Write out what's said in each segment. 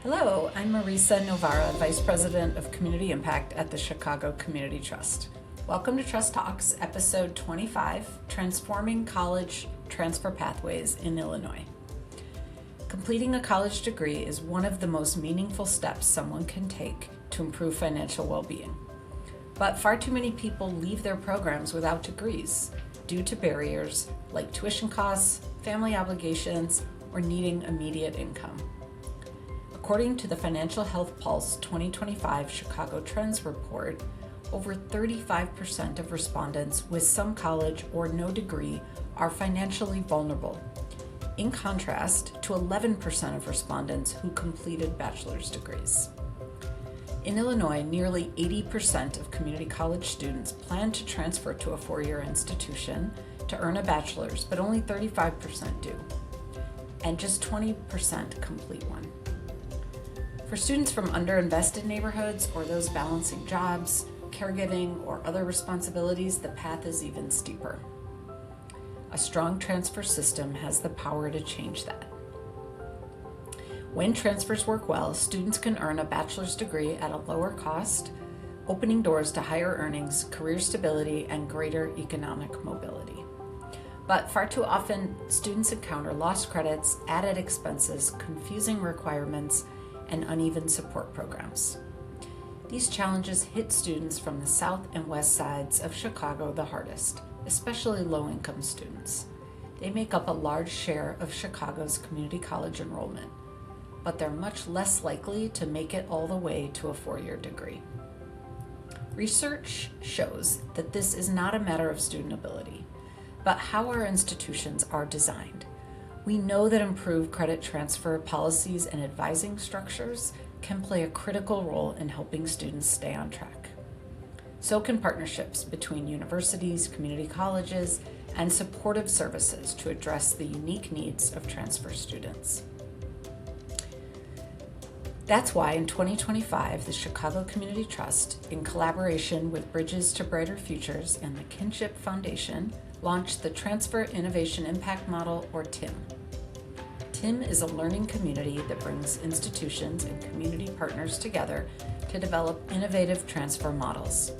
Hello, I'm Marisa Novara, Vice President of Community Impact at the Chicago Community Trust. Welcome to Trust Talks, Episode 25, Transforming College Transfer Pathways in Illinois. Completing a college degree is one of the most meaningful steps someone can take to improve financial well-being. But far too many people leave their programs without degrees due to barriers like tuition costs, family obligations, or needing immediate income. According to the Financial Health Pulse 2025 Chicago Trends Report, over 35% of respondents with some college or no degree are financially vulnerable, in contrast to 11% of respondents who completed bachelor's degrees. In Illinois, nearly 80% of community college students plan to transfer to a four-year institution to earn a bachelor's, but only 35% do, and just 20% complete one. For students from underinvested neighborhoods or those balancing jobs, caregiving, or other responsibilities, the path is even steeper. A strong transfer system has the power to change that. When transfers work well, students can earn a bachelor's degree at a lower cost, opening doors to higher earnings, career stability, and greater economic mobility. But far too often, students encounter lost credits, added expenses, confusing requirements, and uneven support programs. These challenges hit students from the south and west sides of Chicago the hardest, especially low-income students. They make up a large share of Chicago's community college enrollment, but they're much less likely to make it all the way to a four-year degree. Research shows that this is not a matter of student ability, but how our institutions are designed. We know that improved credit transfer policies and advising structures can play a critical role in helping students stay on track. So can partnerships between universities, community colleges, and supportive services to address the unique needs of transfer students. That's why in 2025, the Chicago Community Trust, in collaboration with Bridges to Brighter Futures and the Kinship Foundation, launched the Transfer Innovation Impact Model, or TIM. TIM is a learning community that brings institutions and community partners together to develop innovative transfer models.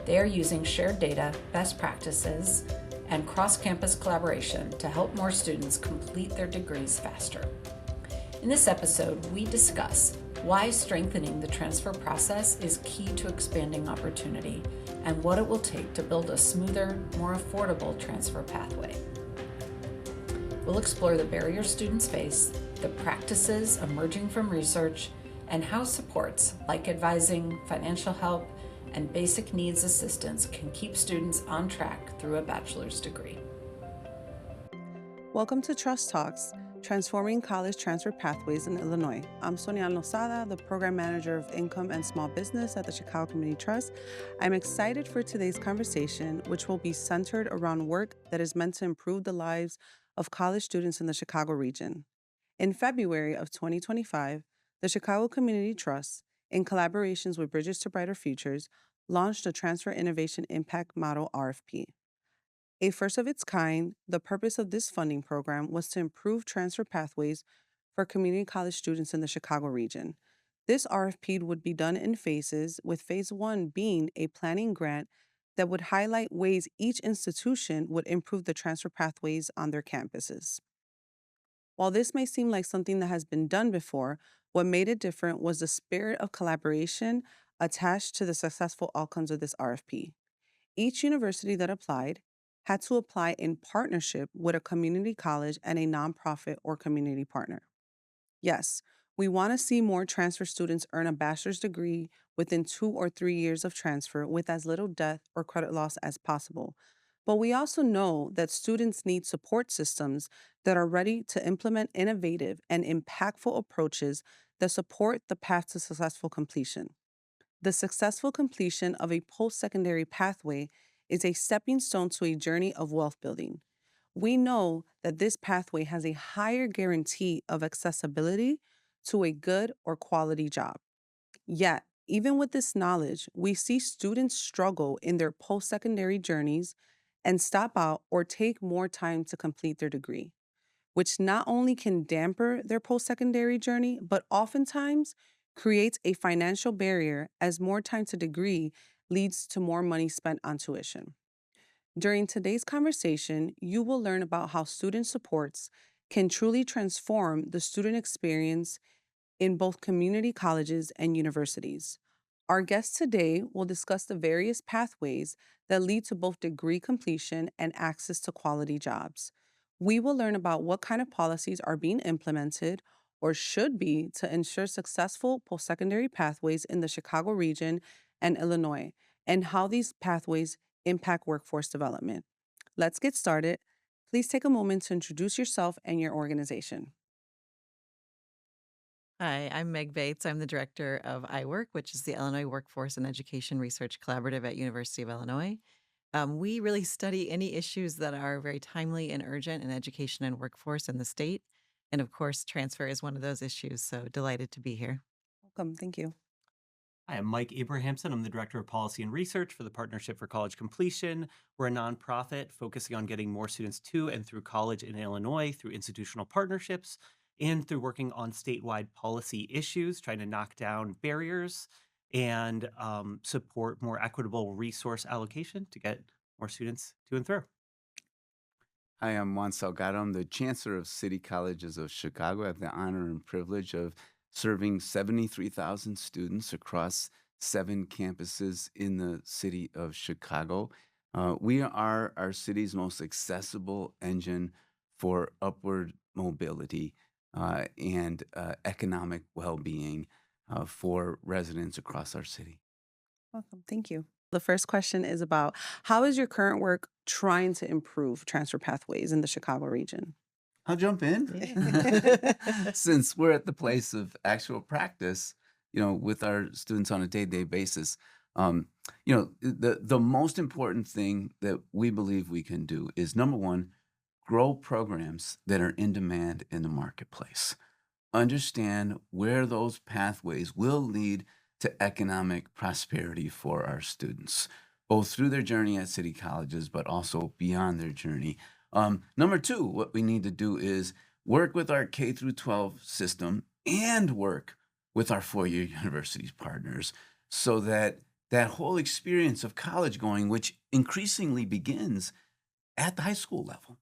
They are using shared data, best practices, and cross-campus collaboration to help more students complete their degrees faster. In this episode, we discuss why strengthening the transfer process is key to expanding opportunity and what it will take to build a smoother, more affordable transfer pathway. We'll explore the barriers students face, the practices emerging from research, and how supports like advising, financial help, and basic needs assistance can keep students on track through a bachelor's degree. Welcome to Trust Talks, Transforming College Transfer Pathways in Illinois. I'm Sonia Lozada, the Program Manager of Income and Small Business at the Chicago Community Trust. I'm excited for today's conversation, which will be centered around work that is meant to improve the lives of college students in the Chicago region. In February of 2025, the Chicago Community Trust, in collaborations with Bridges to Brighter Futures, launched a Transfer Innovation Impact Model RFP. A first of its kind, the purpose of this funding program was to improve transfer pathways for community college students in the Chicago region. This RFP would be done in phases, with phase one being a planning grant that would highlight ways each institution would improve the transfer pathways on their campuses. While this may seem like something that has been done before, what made it different was the spirit of collaboration attached to the successful outcomes of this RFP. Each university that applied had to apply in partnership with a community college and a nonprofit or community partner. Yes, we want to see more transfer students earn a bachelor's degree within 2 or 3 years of transfer with as little debt or credit loss as possible. But we also know that students need support systems that are ready to implement innovative and impactful approaches that support the path to successful completion. The successful completion of a post-secondary pathway is a stepping stone to a journey of wealth building. We know that this pathway has a higher guarantee of accessibility to a good or quality job. Yet, even with this knowledge, we see students struggle in their post-secondary journeys and stop out or take more time to complete their degree. which not only can damper their post secondary journey, but oftentimes creates a financial barrier as more time to degree leads to more money spent on tuition. During today's conversation, you will learn about how student supports can truly transform the student experience in both community colleges and universities. Our guests today will discuss the various pathways that lead to both degree completion and access to quality jobs. We will learn about what kind of policies are being implemented or should be to ensure successful post secondary pathways in the Chicago region and Illinois, and how these pathways impact workforce development. Let's get started. Please take a moment to introduce yourself and your organization. Hi, I'm Meg Bates. I'm the director of iWork, which is the Illinois Workforce and Education Research Collaborative at University of Illinois. We really study any issues that are very timely and urgent in education and workforce in the state. And of course, transfer is one of those issues. So delighted to be here. Welcome. Thank you. Hi, I'm Mike Abrahamson. I'm the Director of Policy and Research for the Partnership for College Completion. We're a nonprofit focusing on getting more students to and through college in Illinois through institutional partnerships and through working on statewide policy issues, trying to knock down barriers and support more equitable resource allocation to get more students to and through. Hi, I'm Juan Salgado. I'm the Chancellor of City Colleges of Chicago. I have the honor and privilege of serving 73,000 students across 7 campuses in the city of Chicago. We are our city's most accessible engine for upward mobility and economic well being for residents across our city. Welcome. Thank you. The first question is about how is your current work trying to improve transfer pathways in the Chicago region? I'll jump in. Yeah. Since we're at the place of actual practice, with our students on a day-to-day basis, the most important thing that we believe we can do is number one, grow programs that are in demand in the marketplace. Understand where those pathways will lead to economic prosperity for our students, both through their journey at city colleges, but also beyond their journey. Number two, what we need to do is work with our K through 12 system and work with our four-year universities partners so that that whole experience of college going, which increasingly begins at the high school level,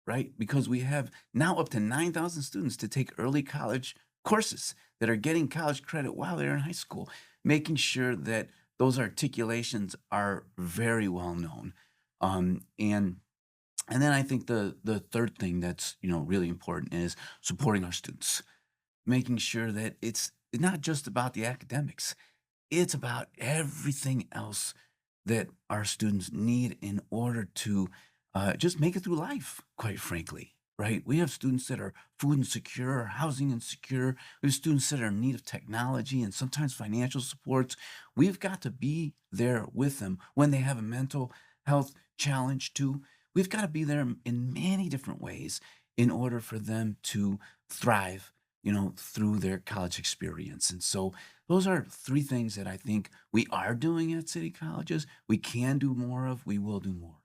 right? Because we have now up to 9,000 students to take early college courses that are getting college credit while they're in high school, making sure that those articulations are very well known. And then I think the third thing that's really important is supporting our students, making sure that it's not just about the academics, it's about everything else that our students need in order to just make it through life, quite frankly, right? We have students that are food insecure, housing insecure. We have students that are in need of technology and sometimes financial supports. We've got to be there with them when they have a mental health challenge too. We've got to be there in many different ways in order for them to thrive, through their college experience. And so those are three things that I think we are doing at city colleges. We can do more of, we will do more.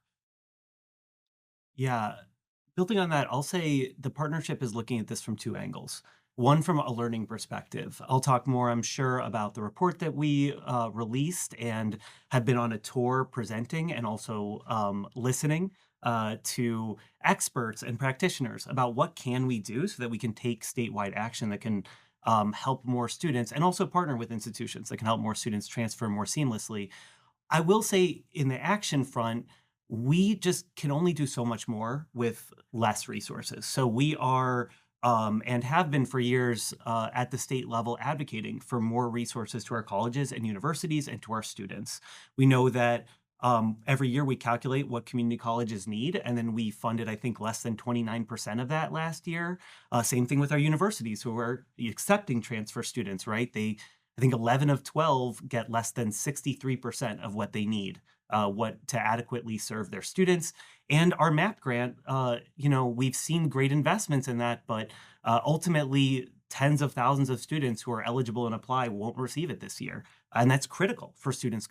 Yeah. Building on that, I'll say the partnership is looking at this from two angles. One, from a learning perspective. I'll talk more, I'm sure, about the report that we released and have been on a tour presenting and also listening to experts and practitioners about what can we do so that we can take statewide action that can help more students and also partner with institutions that can help more students transfer more seamlessly. I will say in the action front, we just can only do so much more with less resources. So we are and have been for years at the state level advocating for more resources to our colleges and universities and to our students. We know that every year we calculate what community colleges need, and then we funded, I think, less than 29% of that last year. Same thing with our universities who are accepting transfer students, right? I think 11 of 12 get less than 63% of what they need, what to adequately serve their students. And our MAP grant, we've seen great investments in that, but ultimately tens of thousands of students who are eligible and apply won't receive it this year. And that's critical for students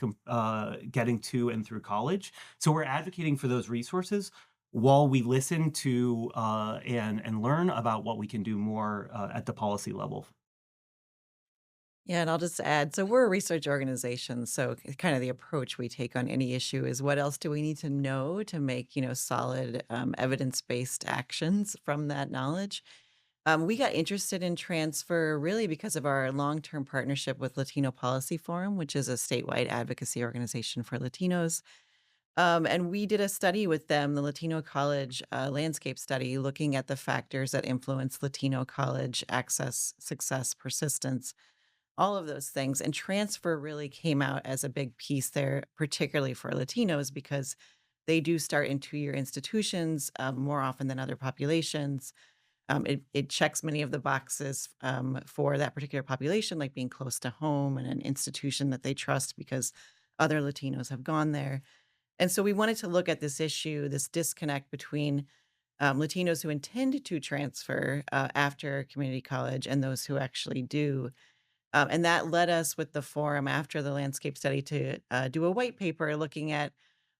getting to and through college. So we're advocating for those resources. while we listen to and learn about what we can do more at the policy level. Yeah, and I'll just add, so we're a research organization, so kind of the approach we take on any issue is what else do we need to know to make, solid evidence-based actions from that knowledge. We got interested in transfer really because of our long-term partnership with Latino Policy Forum, which is a statewide advocacy organization for Latinos. And we did a study with them, the Latino College landscape study, looking at the factors that influence Latino college access, success, persistence, all of those things. And transfer really came out as a big piece there, particularly for Latinos, because they do start in 2-year institutions more often than other populations. It checks many of the boxes for that particular population, like being close to home and an institution that they trust because other Latinos have gone there. And so we wanted to look at this issue, this disconnect between Latinos who intend to transfer after community college and those who actually do. And that led us with the forum after the landscape study to do a white paper looking at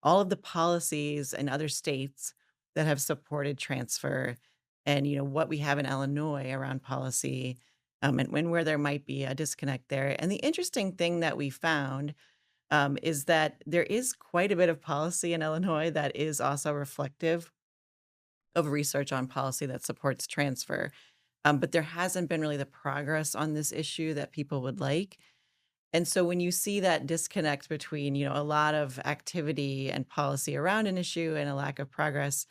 all of the policies in other states that have supported transfer and what we have in Illinois around policy and when where there might be a disconnect there. And the interesting thing that we found is that there is quite a bit of policy in Illinois that is also reflective of research on policy that supports transfer. But there hasn't been really the progress on this issue that people would like. And so when you see that disconnect between, a lot of activity and policy around an issue and a lack of progress,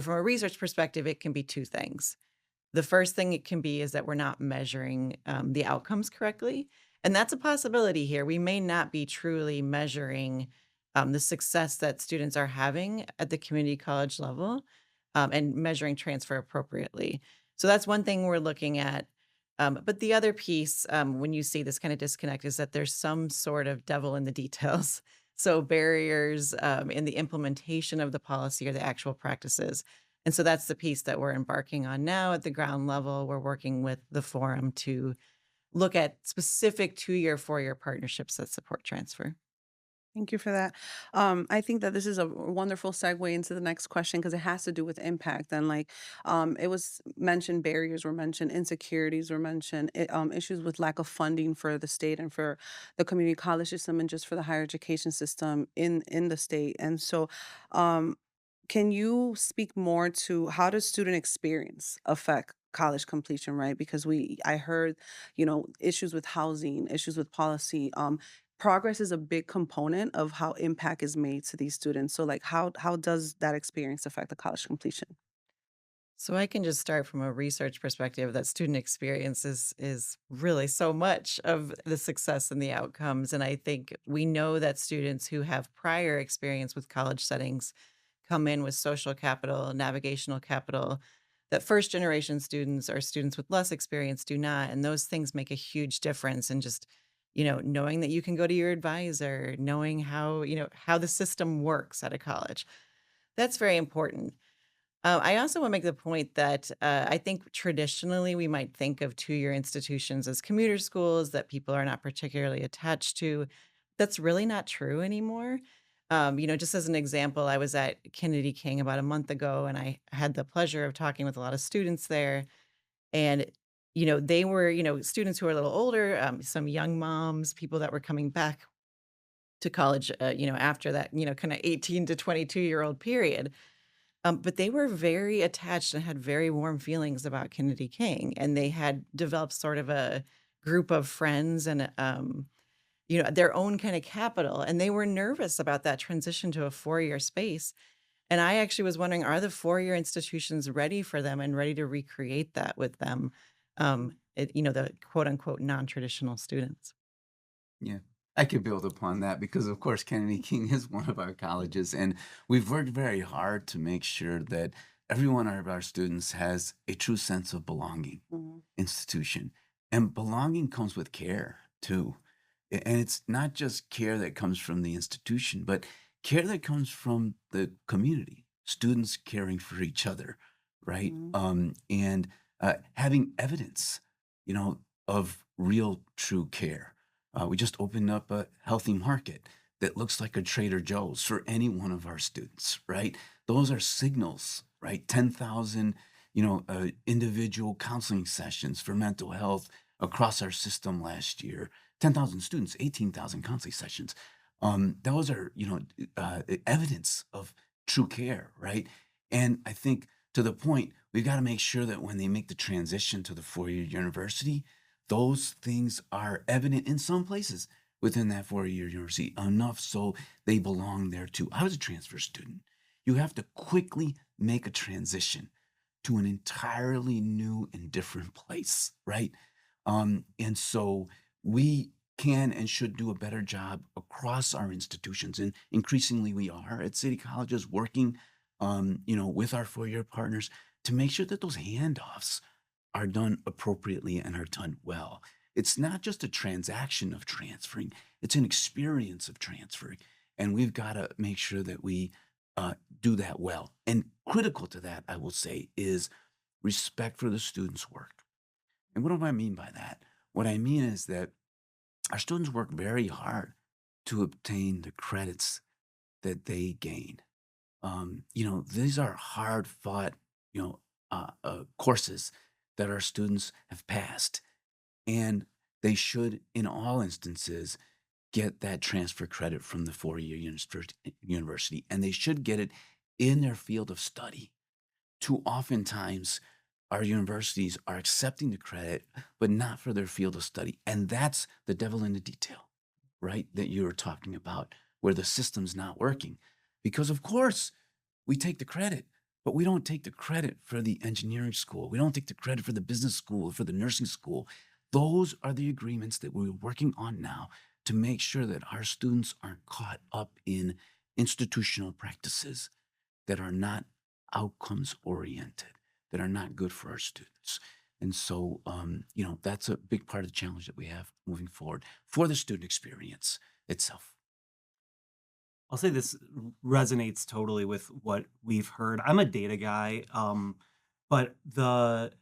from a research perspective, it can be two things. The first thing it can be is that we're not measuring the outcomes correctly. And that's a possibility here. We may not be truly measuring the success that students are having at the community college level and measuring transfer appropriately. So that's one thing we're looking at. But the other piece, when you see this kind of disconnect, is that there's some sort of devil in the details. So barriers in the implementation of the policy or the actual practices. And so that's the piece that we're embarking on now at the ground level. We're working with the forum to look at specific 2-year, 4-year partnerships that support transfer. Thank you for that. I think that this is a wonderful segue into the next question because it has to do with impact. And like it was mentioned, barriers were mentioned, insecurities were mentioned, issues with lack of funding for the state and for the community college system and just for the higher education system in the state. And so, um, can you speak more to how does student experience affect college completion, right? Because I heard, issues with housing, issues with policy. Progress is a big component of how impact is made to these students. So like how does that experience affect the college completion? So I can just start from a research perspective that student experience is really so much of the success and the outcomes. And I think we know that students who have prior experience with college settings come in with social capital, navigational capital, that first generation students or students with less experience do not. And those things make a huge difference in just, knowing that you can go to your advisor, knowing how the system works at a college. That's very important. I also want to make the point that I think traditionally we might think of 2-year institutions as commuter schools that people are not particularly attached to. That's really not true anymore. Just as an example, I was at Kennedy King about a month ago, and I had the pleasure of talking with a lot of students there. And, they were, students who were a little older, some young moms, people that were coming back to college, after that, kind of 18 to 22-year-old period. But they were very attached and had very warm feelings about Kennedy King, and they had developed sort of a group of friends and, their own kind of capital, and they were nervous about that transition to a 4-year space. And I actually was wondering, are the 4-year institutions ready for them and ready to recreate that with them? The quote unquote non-traditional students. Yeah. I could build upon that because, of course, Kennedy King is one of our colleges, and we've worked very hard to make sure that every one of our students has a true sense of belonging Mhm. institution. And belonging comes with care too. And it's not just care that comes from the institution, but care that comes from the community, students caring for each other, right? Mhm. And having evidence, of real, true care. We just opened up a healthy market. that looks like a Trader Joe's for any one of our students, right? Those are signals, right? 10,000, individual counseling sessions for mental health across our system last year. 10,000 students, 18,000 counseling sessions. Those are, evidence of true care, right? And I think to the point, we've got to make sure that when they make the transition to the four-year university, those things are evident in some places within that four-year university, enough so they belong there too. I was a transfer student. You have to quickly make a transition to an entirely new and different place, right? And so we can and should do a better job across our institutions, and increasingly we are at City Colleges working, with our four-year partners to make sure that those handoffs are done appropriately and are done well. It's not just a transaction of transferring, it's an experience of transferring. And we've got to make sure that we do that well. And critical to that, I will say, is respect for the student's work. And what do I mean by that? What I mean is that our students work very hard to obtain the credits that they gain. These are hard fought, courses that our students have passed. And they should, in all instances, get that transfer credit from the four-year university, and they should get it in their field of study. Too oftentimes, our universities are accepting the credit, but not for their field of study. And that's the devil in the detail, right? That you were talking about, where the system's not working. Because, of course, we take the credit, but we don't take the credit for the engineering school. We don't take the credit for the business school, for the nursing school. Those are the agreements that we're working on now to make sure that our students aren't caught up in institutional practices that are not outcomes oriented, that are not good for our students. And so, that's a big part of the challenge that we have moving forward for the student experience itself. I'll say this resonates totally with what we've heard. I'm a data guy, but the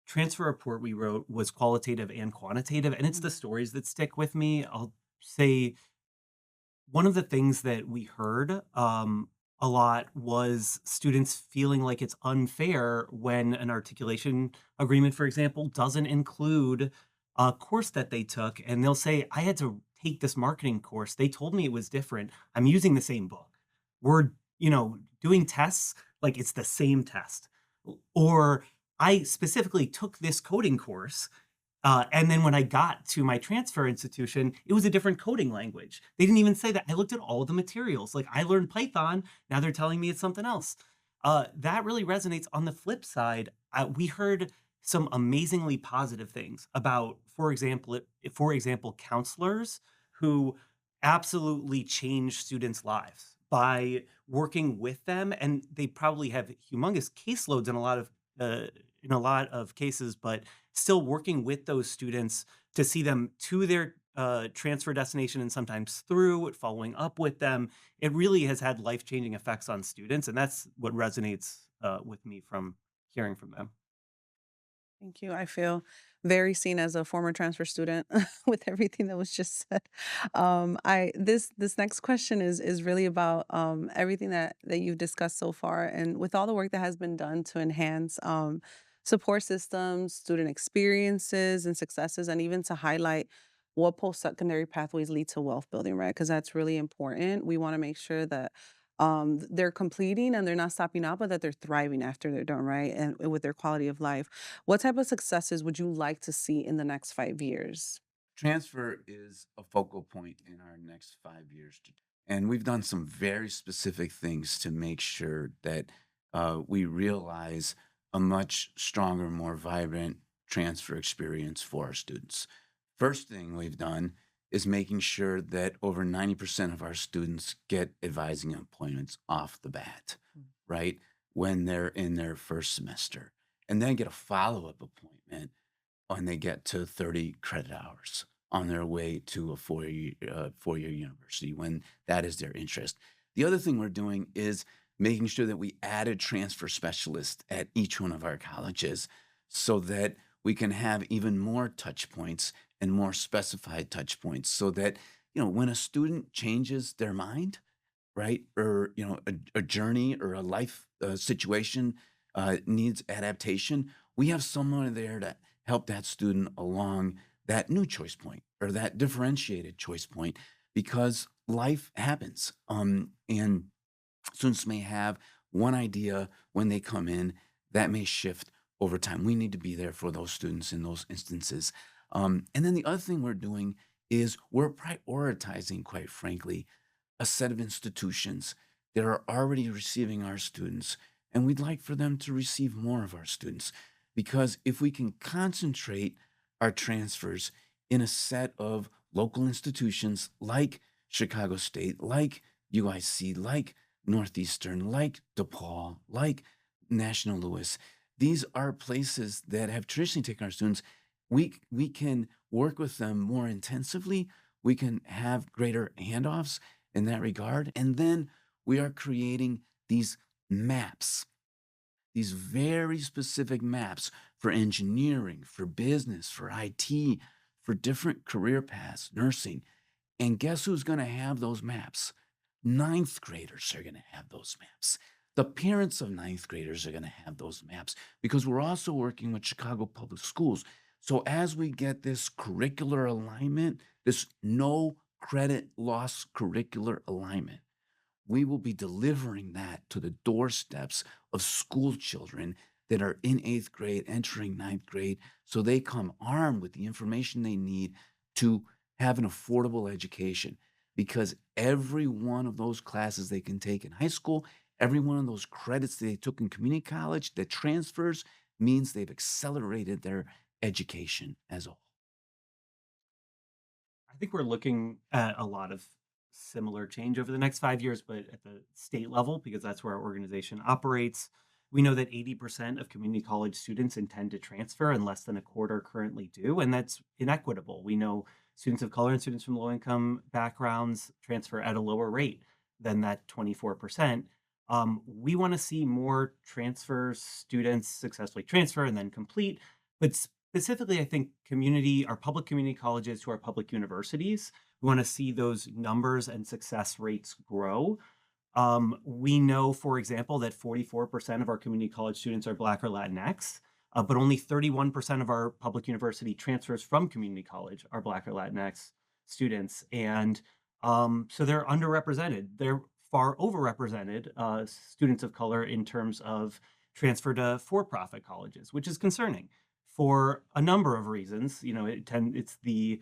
transfer report we wrote was qualitative and quantitative, and it's the stories that stick with me. I'll say one of the things that we heard a lot was students feeling like it's unfair when an articulation agreement, for example, doesn't include a course that they took. And they'll say, I had to take this marketing course. They told me it was different. I'm using the same book. We're, doing tests like it's the same test. Or I specifically took this coding course and then when I got to my transfer institution, it was a different coding language. They didn't even say that. I looked at all the materials. Like I learned Python. Now they're telling me it's something else. That really resonates. On the flip side, we heard some amazingly positive things about, for example, counselors who absolutely change students' lives by working with them, and they probably have humongous caseloads in a lot of cases, but still working with those students to see them to their transfer destination and sometimes through, following up with them. It really has had life changing effects on students. And that's what resonates with me from hearing from them. Thank you. I feel very seen as a former transfer student with everything that was just said. I this next question is really about everything that you've discussed so far, and with all the work that has been done to enhance support systems, student experiences and successes, and even to highlight what post-secondary pathways lead to wealth building, right? Because that's really important. We want to make sure that they're completing and they're not stopping out, but that they're thriving after they're done, right? And with their quality of life. What type of successes would you like to see in the next 5 years? Transfer is a focal point in our next 5 years. And we've done some very specific things to make sure that we realize a much stronger, more vibrant transfer experience for our students. First thing we've done is making sure that over 90% of our students get advising appointments off the bat, right? When they're in their first semester, and then get a follow-up appointment when they get to 30 credit hours on their way to a four-year university when that is their interest. The other thing we're doing is making sure that we added transfer specialists at each one of our colleges so that we can have even more touch points and more specified touch points so that when a student changes their mind, right? Or, a journey or a life situation needs adaptation, we have someone there to help that student along that new choice point or that differentiated choice point because life happens. And students may have one idea when they come in that may shift over time. We need to be there for those students in those instances. And then the other thing we're doing is we're prioritizing, quite frankly, a set of institutions that are already receiving our students, and we'd like for them to receive more of our students. Because if we can concentrate our transfers in a set of local institutions like Chicago State, like UIC, like Northeastern, like DePaul, like National Louis, these are places that have traditionally taken our students. We can work with them more intensively. We can have greater handoffs in that regard. And then we are creating these maps, these very specific maps for engineering, for business, for IT, for different career paths, nursing. And guess who's going to have those maps? Ninth graders are going to have those maps. The parents of ninth graders are going to have those maps because we're also working with Chicago Public Schools. So as we get this curricular alignment, this no credit loss curricular alignment, we will be delivering that to the doorsteps of school children that are in eighth grade, entering ninth grade, so they come armed with the information they need to have an affordable education. Because every one of those classes they can take in high school, every one of those credits that they took in community college that transfers means they've accelerated their education as a whole. I think we're looking at a lot of similar change over the next 5 years, but at the state level, because that's where our organization operates. We know that 80% of community college students intend to transfer and less than a quarter currently do, and that's inequitable. We know students of color and students from low income backgrounds transfer at a lower rate than that 24%. We want to see more transfer students successfully transfer and then complete, but specifically, I think our public community colleges to our public universities, we want to see those numbers and success rates grow. We know, for example, that 44% of our community college students are Black or Latinx, but only 31% of our public university transfers from community college are Black or Latinx students. And so they're underrepresented. They're far overrepresented, students of color, in terms of transfer to for-profit colleges, which is concerning for a number of reasons. It's the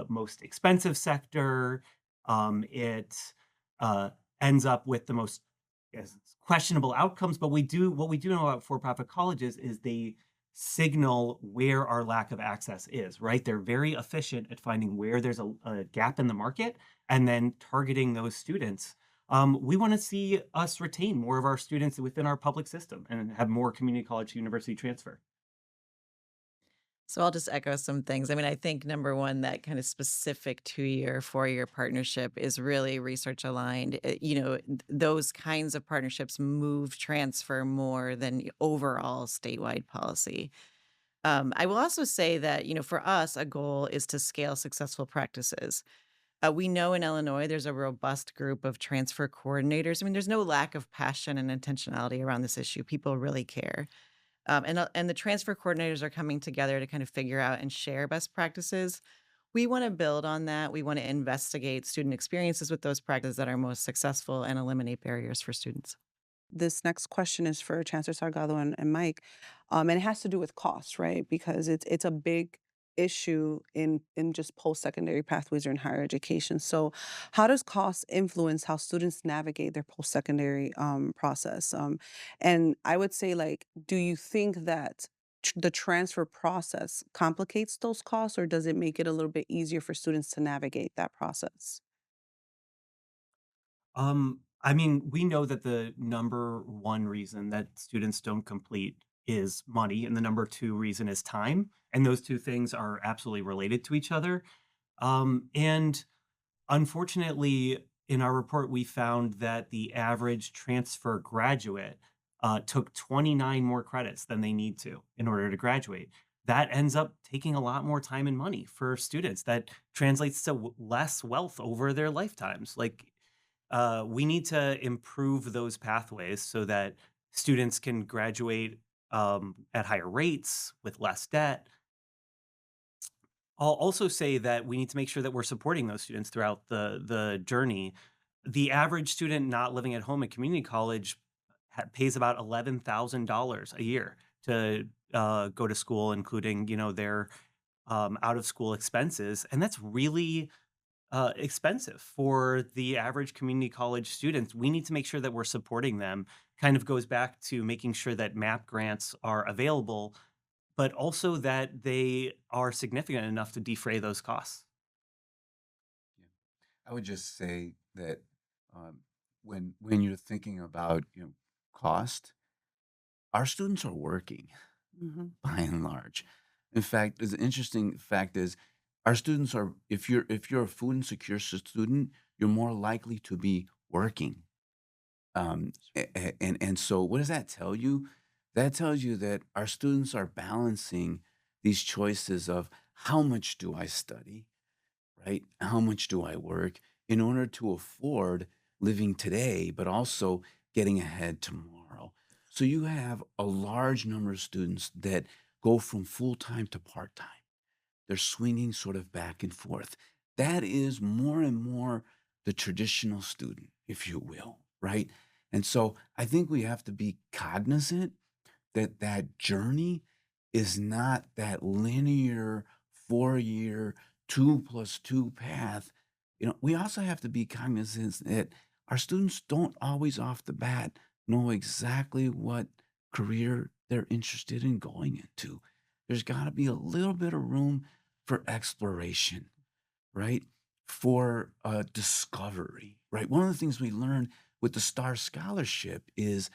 most expensive sector. It ends up with the most questionable outcomes. But what we do know about for-profit colleges is they signal where our lack of access is, right? They're very efficient at finding where there's a gap in the market and then targeting those students. We want to see us retain more of our students within our public system and have more community college to university transfer. So I'll just echo some things. I mean, I think number one, that kind of specific 2-year, 4-year partnership is really research aligned. Those kinds of partnerships move transfer more than overall statewide policy. I will also say that, for us, a goal is to scale successful practices. We know in Illinois there's a robust group of transfer coordinators. I mean, there's no lack of passion and intentionality around this issue. People really care. And the transfer coordinators are coming together to kind of figure out and share best practices. We want to build on that. We want to investigate student experiences with those practices that are most successful and eliminate barriers for students. This next question is for Chancellor Salgado and Mike, and it has to do with cost, right? Because it's a big issue in just post-secondary pathways or in higher education. So, how does cost influence how students navigate their post-secondary process? And I would say, like, do you think that the transfer process complicates those costs, or does it make it a little bit easier for students to navigate that process? I mean, we know that the number one reason that students don't complete is money, and the number two reason is time. And those two things are absolutely related to each other. And unfortunately, in our report, we found that the average transfer graduate took 29 more credits than they need to in order to graduate. that ends up taking a lot more time and money for students. That translates to less wealth over their lifetimes. Like, we need to improve those pathways so that students can graduate at higher rates with less debt. I'll also say that we need to make sure that we're supporting those students throughout the journey. The average student not living at home at community college pays about $11,000 a year to go to school, including their out of school expenses, and that's really expensive for the average community college students. We need to make sure that we're supporting them. Kind of goes back to making sure that MAP grants are available, but also that they are significant enough to defray those costs. Yeah. I would just say that um, when you're thinking about cost, our students are working Hmm. by and large. In fact, the interesting fact is our students are if you're a food insecure student, you're more likely to be working. And so what does that tell you? That tells you that our students are balancing these choices of how much do I study, right? How much do I work in order to afford living today, but also getting ahead tomorrow? So you have a large number of students that go from full time to part time. They're swinging sort of back and forth. That is more and more the traditional student, if you will, right? And so I think we have to be cognizant that that journey is not that linear 4-year 2+2 path. We also have to be cognizant that our students don't always off the bat know exactly what career they're interested in going into. There's got to be a little bit of room for exploration, right? For discovery, right? One of the things we learned with the STAR Scholarship is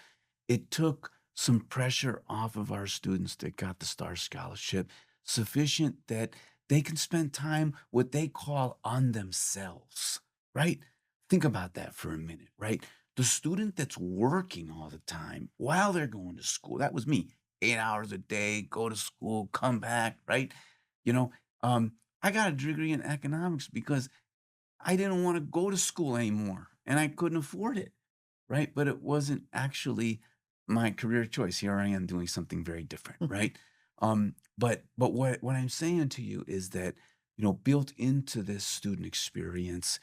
it took some pressure off of our students that got the STAR Scholarship, sufficient that they can spend time what they call on themselves, right? Think about that for a minute, right? The student that's working all the time while they're going to school, that was me, 8 hours a day, go to school, come back, right? You know, um, I got a degree in economics because I didn't want to go to school anymore and I couldn't afford it, right? But it wasn't actually my career choice. Here I am doing something very different, right? But what I'm saying to you is that, built into this student experience,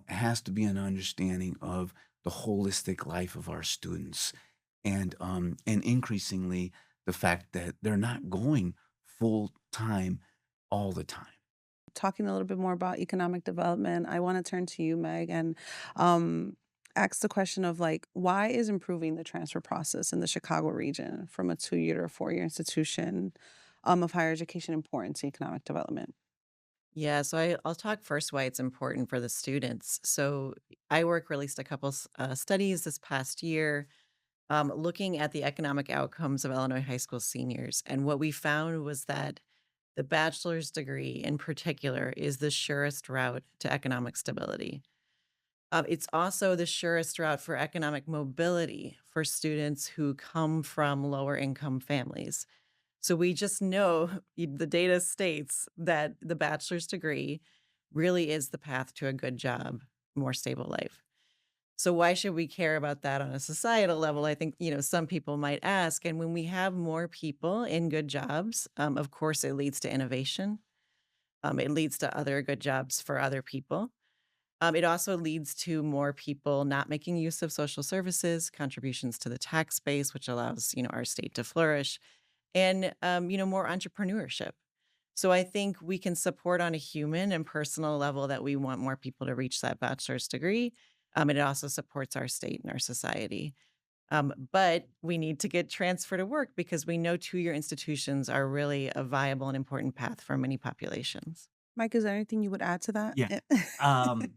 has to be an understanding of the holistic life of our students and increasingly the fact that they're not going full time all the time. Talking a little bit more about economic development, I want to turn to you, Meg, and um, ask the question of like, why is improving the transfer process in the Chicago region from a 2-year to a 4-year institution of higher education important to economic development? Yeah, so I'll talk first why it's important for the students. So iWork released a couple studies this past year looking at the economic outcomes of Illinois high school seniors. And what we found was that the bachelor's degree in particular is the surest route to economic stability. It's also the surest route for economic mobility for students who come from lower income families. So we just know the data states that the bachelor's degree really is the path to a good job, more stable life. So why should we care about that on a societal level? I think, some people might ask. And when we have more people in good jobs, of course, it leads to innovation. It leads to other good jobs for other people. It also leads to more people not making use of social services, contributions to the tax base, which allows, our state to flourish, and, more entrepreneurship. So I think we can support on a human and personal level that we want more people to reach that bachelor's degree. And it also supports our state and our society. But we need to get transfer to work because we know 2-year institutions are really a viable and important path for many populations. Mike, is there anything you would add to that? Yeah. Um,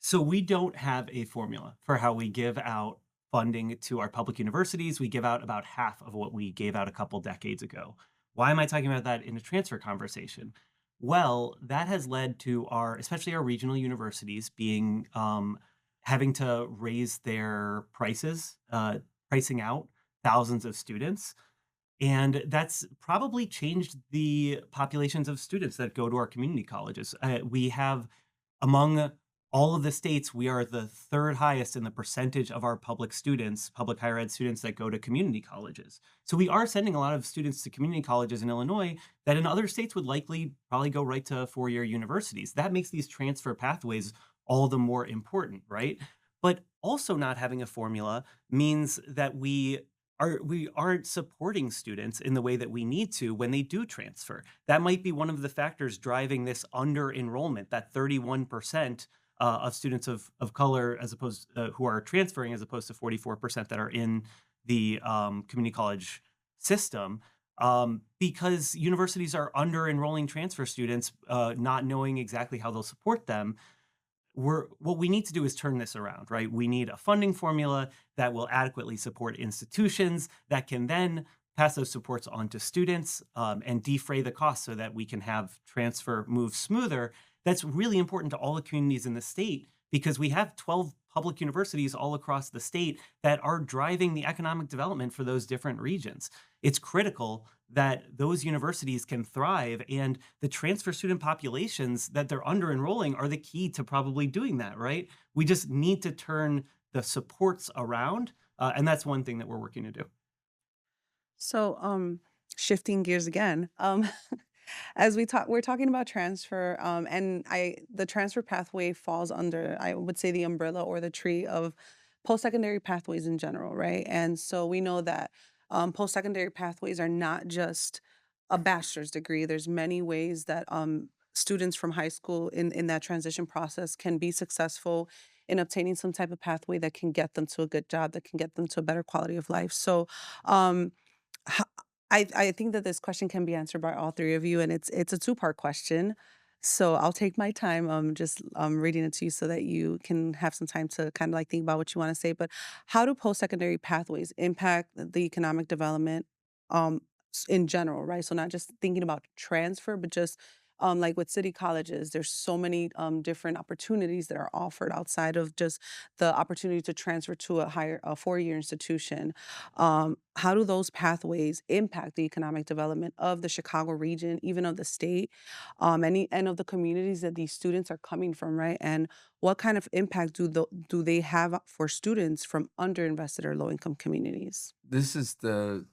So we don't have a formula for how we give out funding to our public universities. We give out about half of what we gave out a couple decades ago. Why am I talking about that in a transfer conversation? Well, that has led to especially our regional universities being having to raise their prices, pricing out thousands of students. And that's probably changed the populations of students that go to our community colleges. We have among all of the states, we are the third highest in the percentage of our public students, public higher ed students that go to community colleges. So we are sending a lot of students to community colleges in Illinois that in other states would likely probably go right to four-year universities. That makes these transfer pathways all the more important, right? But also not having a formula means that we aren't supporting students in the way that we need to when they do transfer. That might be one of the factors driving this under enrollment, that 31% of students of color as opposed who are transferring as opposed to 44% that are in the community college system. Because universities are under enrolling transfer students, not knowing exactly how they'll support them. What we need to do is turn this around, right? We need a funding formula that will adequately support institutions that can then pass those supports on to students, and defray the costs so that we can have transfer move smoother. That's really important to all the communities in the state because we have 12 public universities all across the state that are driving the economic development for those different regions. It's critical that those universities can thrive, and the transfer student populations that they're under enrolling are the key to probably doing that, right? We just need to turn the supports around, and that's one thing that we're working to do. So, shifting gears again, as we're talking about transfer, and the transfer pathway falls under, I would say, the umbrella or the tree of post-secondary pathways in general, right? And so we know that post-secondary pathways are not just a bachelor's degree. There's many ways that students from high school in that transition process can be successful in obtaining some type of pathway that can get them to a good job, that can get them to a better quality of life. So, um, Ho I think that this question can be answered by all 3 of you, and it's a two-part question. So I'll take my time, just, reading it to you so that you can have some time to kinda, like, think about what you wanna say. But how do post-secondary pathways impact the economic development, in general, right? So not just thinking about transfer, but just, like with city colleges, there's so many, different opportunities that are offered outside of just the opportunity to transfer to a four-year institution. How do those pathways impact the economic development of the Chicago region, even of the state, and of the communities that these students are coming from, right? And what kind of impact do they have for students from underinvested or low-income communities? This is the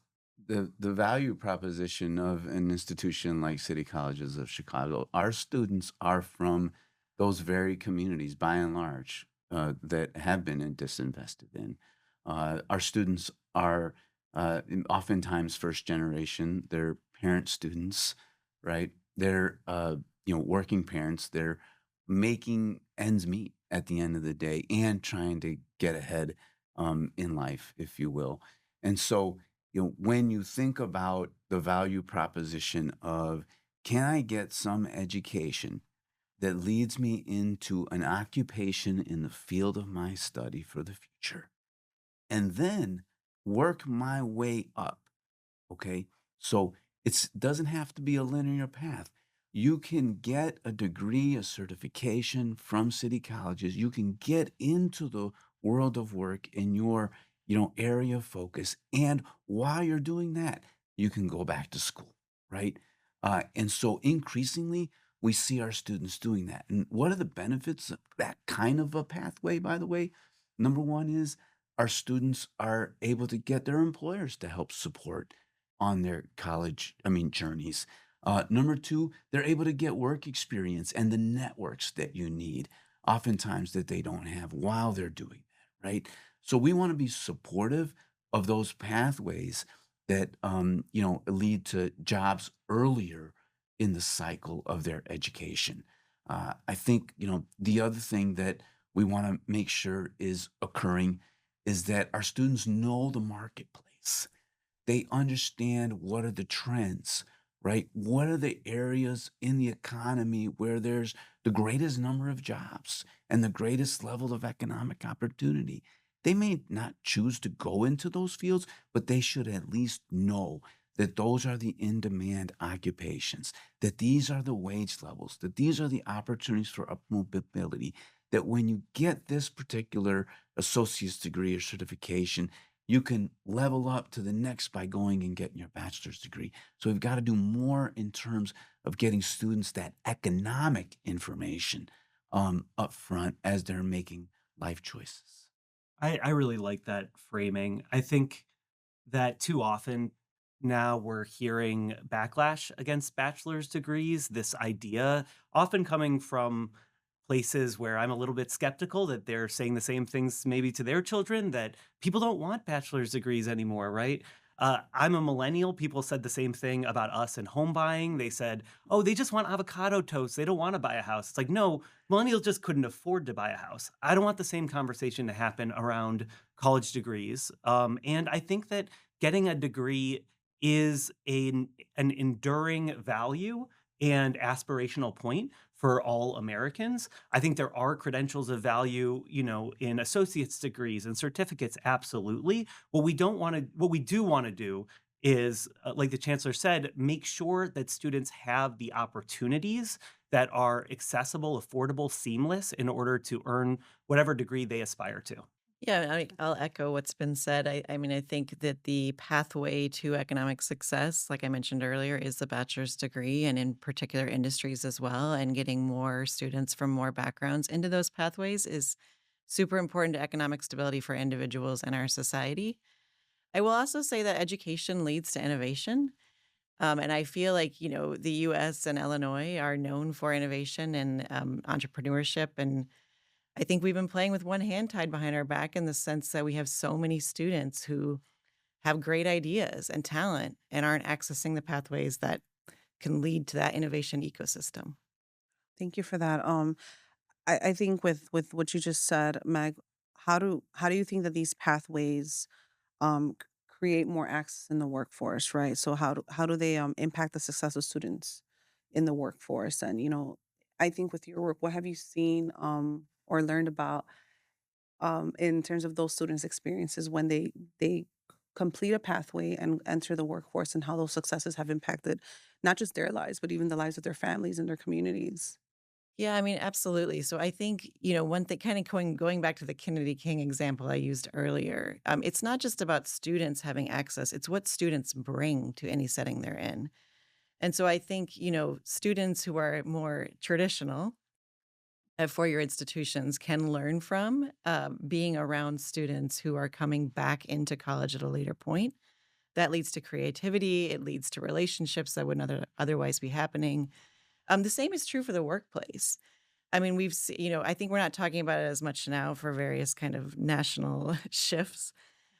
value proposition of an institution like City Colleges of Chicago. Our students are from those very communities, by and large, that have been disinvested in. Our students are oftentimes first generation. They're parent students, right? They're working parents. They're making ends meet at the end of the day and trying to get ahead in life, if you will. And so, when you think about the value proposition of, can I get some education that leads me into an occupation in the field of my study for the future, and then work my way up? Okay. So it doesn't have to be a linear path. You can get a degree, a certification from city colleges. You can get into the world of work in your, area of focus. And while you're doing that, you can go back to school, right? And so increasingly, we see our students doing that. And what are the benefits of that kind of a pathway, by the way? Number one is our students are able to get their employers to help support on their journeys. Number two, they're able to get work experience and the networks that you need, oftentimes that they don't have while they're doing that, right? So we want to be supportive of those pathways that lead to jobs earlier in the cycle of their education. I think the other thing that we want to make sure is occurring is that our students know the marketplace. They understand what are the trends, right? What are the areas in the economy where there's the greatest number of jobs and the greatest level of economic opportunity? They may not choose to go into those fields, but they should at least know that those are the in demand occupations, that these are the wage levels, that these are the opportunities for up mobility, that when you get this particular associate's degree or certification, you can level up to the next by going and getting your bachelor's degree. So we've got to do more in terms of getting students that economic information up front as they're making life choices. I really like that framing. I think that too often now we're hearing backlash against bachelor's degrees, this idea often coming from places where I'm a little bit skeptical that they're saying the same things maybe to their children, that people don't want bachelor's degrees anymore, right? I'm a millennial. People said the same thing about us in home buying. They said, oh, they just want avocado toast. They don't want to buy a house. It's like, no, millennials just couldn't afford to buy a house. I don't want the same conversation to happen around college degrees. And I think that getting a degree is an enduring value and aspirational point for all Americans. I think there are credentials of value, in associate's degrees and certificates, absolutely. What we do want to do is, like the chancellor said, make sure that students have the opportunities that are accessible, affordable, seamless in order to earn whatever degree they aspire to. Yeah, I'll echo what's been said. I mean, I think that the pathway to economic success, like I mentioned earlier, is the bachelor's degree and in particular industries as well. And getting more students from more backgrounds into those pathways is super important to economic stability for individuals and our society. I will also say that education leads to innovation. And I feel like, the US and Illinois are known for innovation and entrepreneurship. And I think we've been playing with one hand tied behind our back in the sense that we have so many students who have great ideas and talent and aren't accessing the pathways that can lead to that innovation ecosystem. Thank you for that. I think with what you just said, Meg, how do you think that these pathways create more access in the workforce, right? So how do they impact the success of students in the workforce? And I think with your work, what have you seen or learned about in terms of those students' experiences when they complete a pathway and enter the workforce, and how those successes have impacted not just their lives, but even the lives of their families and their communities? Yeah, I mean, absolutely. So I think, one thing kind of going back to the Kennedy King example I used earlier, it's not just about students having access, it's what students bring to any setting they're in. And so I think, students who are more traditional at four-year institutions can learn from being around students who are coming back into college at a later point. That leads to creativity. It leads to relationships that would not otherwise be happening. The same is true for the workplace. I mean, I think we're not talking about it as much now for various kind of national shifts,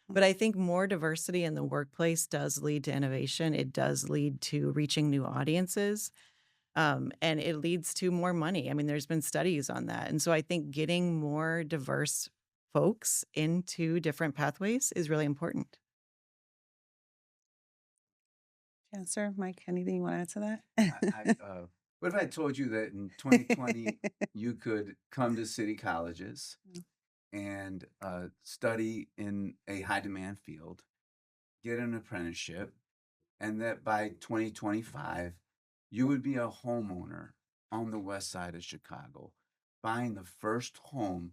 but I think more diversity in the workplace does lead to innovation. It does lead to reaching new audiences. And it leads to more money. I mean, there's been studies on that. And so I think getting more diverse folks into different pathways is really important. Chancellor Mike, anything you want to add to I, that? what if I told you that in 2020 you could come to city colleges and study in a high demand field, get an apprenticeship, and that by 2025 you would be a homeowner on the west side of Chicago, buying the first home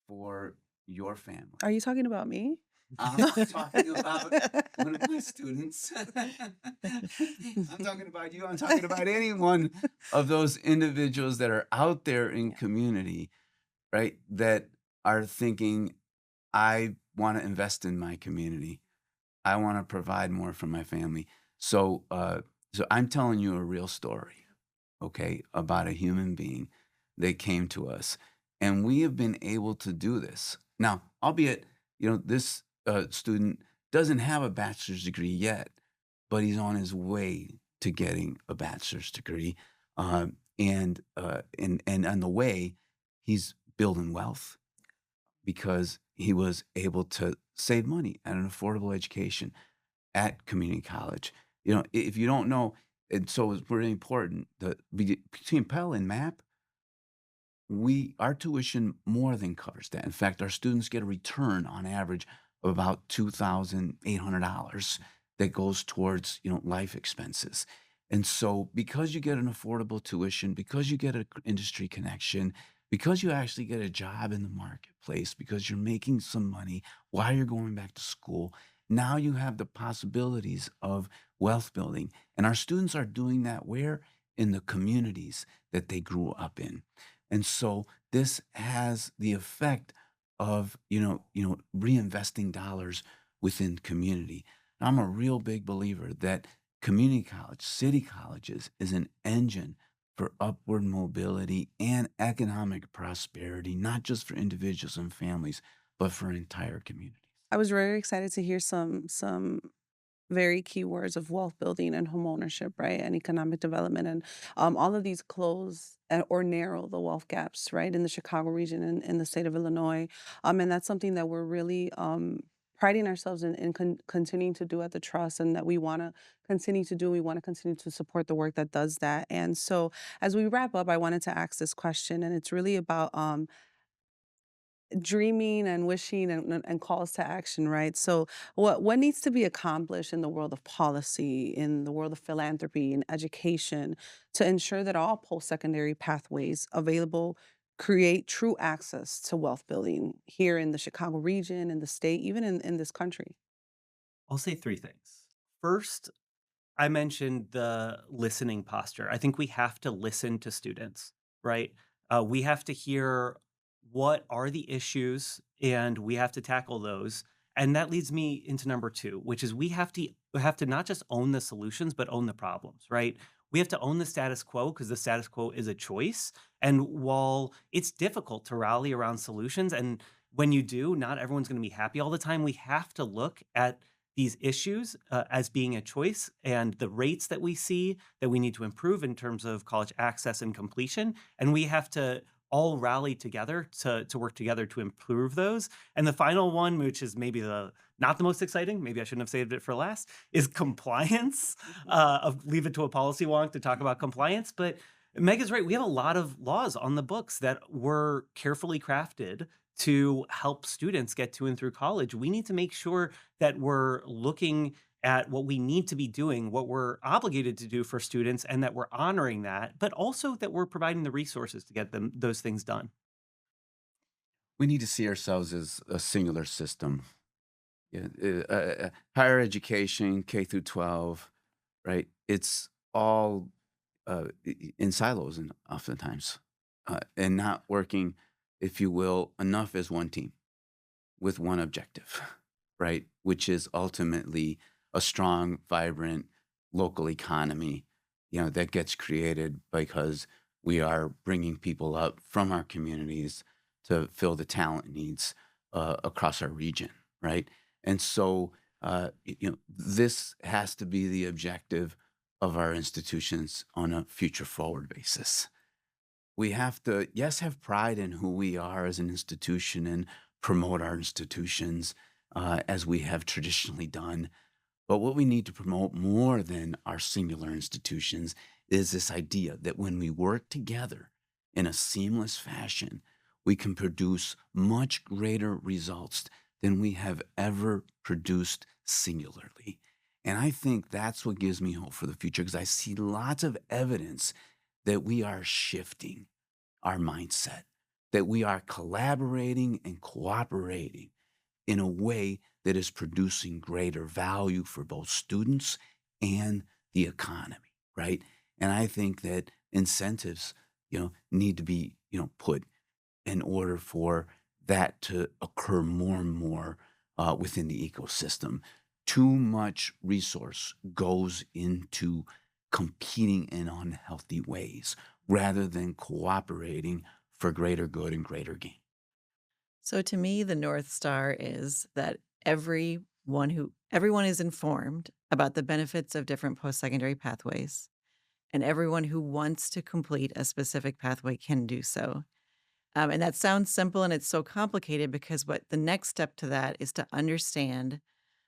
for your family. Are you talking about me? I'm talking about one of my students. I'm talking about you. I'm talking about any one of those individuals that are out there in community, right? That are thinking, I want to invest in my community. I want to provide more for my family. So I'm telling you a real story, okay, about a human being that came to us, and we have been able to do this now. Albeit, this student doesn't have a bachelor's degree yet, but he's on his way to getting a bachelor's degree, and on the way, he's building wealth because he was able to save money at an affordable education at community college. If you don't know, and so it's really important that between Pell and MAP, our tuition more than covers that. In fact, our students get a return on average of about $2,800 that goes towards, life expenses. And so because you get an affordable tuition, because you get an industry connection, because you actually get a job in the marketplace, because you're making some money while you're going back to school. Now you have the possibilities of wealth building. And our students are doing that where? In the communities that they grew up in. And so this has the effect of, reinvesting dollars within community. I'm a real big believer that community college, city colleges is an engine for upward mobility and economic prosperity, not just for individuals and families, but for entire communities. I was very excited to hear some very key words of wealth building and home ownership, right, and economic development, and all of these close or narrow the wealth gaps, right, in the Chicago region and in the state of Illinois, and that's something that we're really priding ourselves in continuing to do at the trust, and that we want to continue to do. We want to continue to support the work that does that. And so, as we wrap up, I wanted to ask this question, and it's really about dreaming and wishing and calls to action, right? So what needs to be accomplished in the world of policy, in the world of philanthropy and education to ensure that all post-secondary pathways available create true access to wealth building here in the Chicago region, in the state, even in this country? I'll say three things. First, I mentioned the listening posture. I think we have to listen to students, right? We have to hear what are the issues and we have to tackle those. And that leads me into number two, which is we have to not just own the solutions, but own the problems, right? We have to own the status quo because the status quo is a choice. And while it's difficult to rally around solutions, and when you do, not everyone's going to be happy all the time, we have to look at these issues as being a choice and the rates that we see that we need to improve in terms of college access and completion. And we have to all rally together to work together to improve those. And the final one, which is maybe the not the most exciting, maybe I shouldn't have saved it for last, is compliance. Leave it to a policy wonk to talk about compliance. But Meg is right. We have a lot of laws on the books that were carefully crafted to help students get to and through college. We need to make sure that we're looking at what we need to be doing, what we're obligated to do for students, and that we're honoring that, but also that we're providing the resources to get them those things done. We need to see ourselves as a singular system. Yeah, higher education, K through 12, right? It's all in silos, and oftentimes, and not working, if you will, enough as one team with one objective, right? Which is ultimately a strong, vibrant local economy, that gets created because we are bringing people up from our communities to fill the talent needs across our region, right? And so, this has to be the objective of our institutions on a future forward basis. We have to, yes, have pride in who we are as an institution and promote our institutions as we have traditionally done. But what we need to promote more than our singular institutions is this idea that when we work together in a seamless fashion, we can produce much greater results than we have ever produced singularly. And I think that's what gives me hope for the future because I see lots of evidence that we are shifting our mindset, that we are collaborating and cooperating in a way that is producing greater value for both students and the economy, right? And I think that incentives, need to be, put in order for that to occur more and more within the ecosystem. Too much resource goes into competing in unhealthy ways rather than cooperating for greater good and greater gain. So to me, the North Star is that everyone is informed about the benefits of different post-secondary pathways, and everyone who wants to complete a specific pathway can do so. And that sounds simple and it's so complicated because what the next step to that is to understand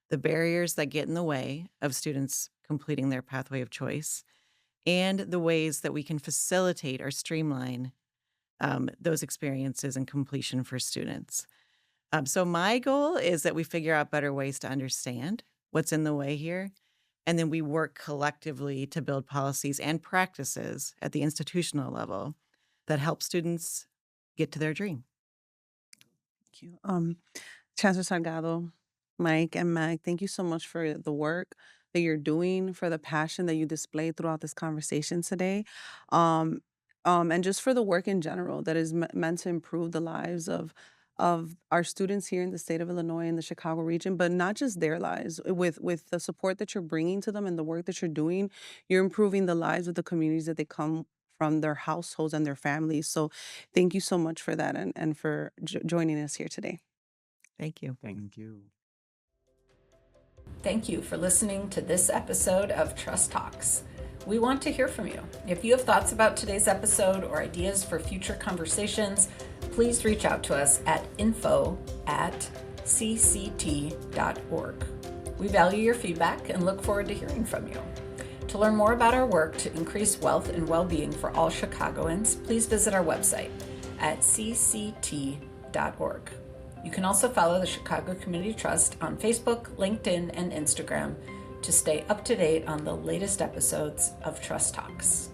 the barriers that get in the way of students completing their pathway of choice and the ways that we can facilitate or streamline those experiences and completion for students. So my goal is that we figure out better ways to understand what's in the way here, and then we work collectively to build policies and practices at the institutional level that help students get to their dream. Thank you. Chancellor Salgado, Mike, and Meg, thank you so much for the work that you're doing, for the passion that you displayed throughout this conversation today, um, and just for the work in general that is meant to improve the lives of our students here in the state of Illinois and the Chicago region, but not just their lives. With the support that you're bringing to them and the work that you're doing, you're improving the lives of the communities that they come from, their households and their families. So, thank you so much for that and for joining us here today. Thank you. Thank you. Thank you for listening to this episode of Trust Talks. We want to hear from you. If you have thoughts about today's episode or ideas for future conversations, please reach out to us at info@cct.org. We value your feedback and look forward to hearing from you. To learn more about our work to increase wealth and well-being for all Chicagoans, please visit our website at cct.org. You can also follow the Chicago Community Trust on Facebook, LinkedIn, and Instagram to stay up to date on the latest episodes of Trust Talks.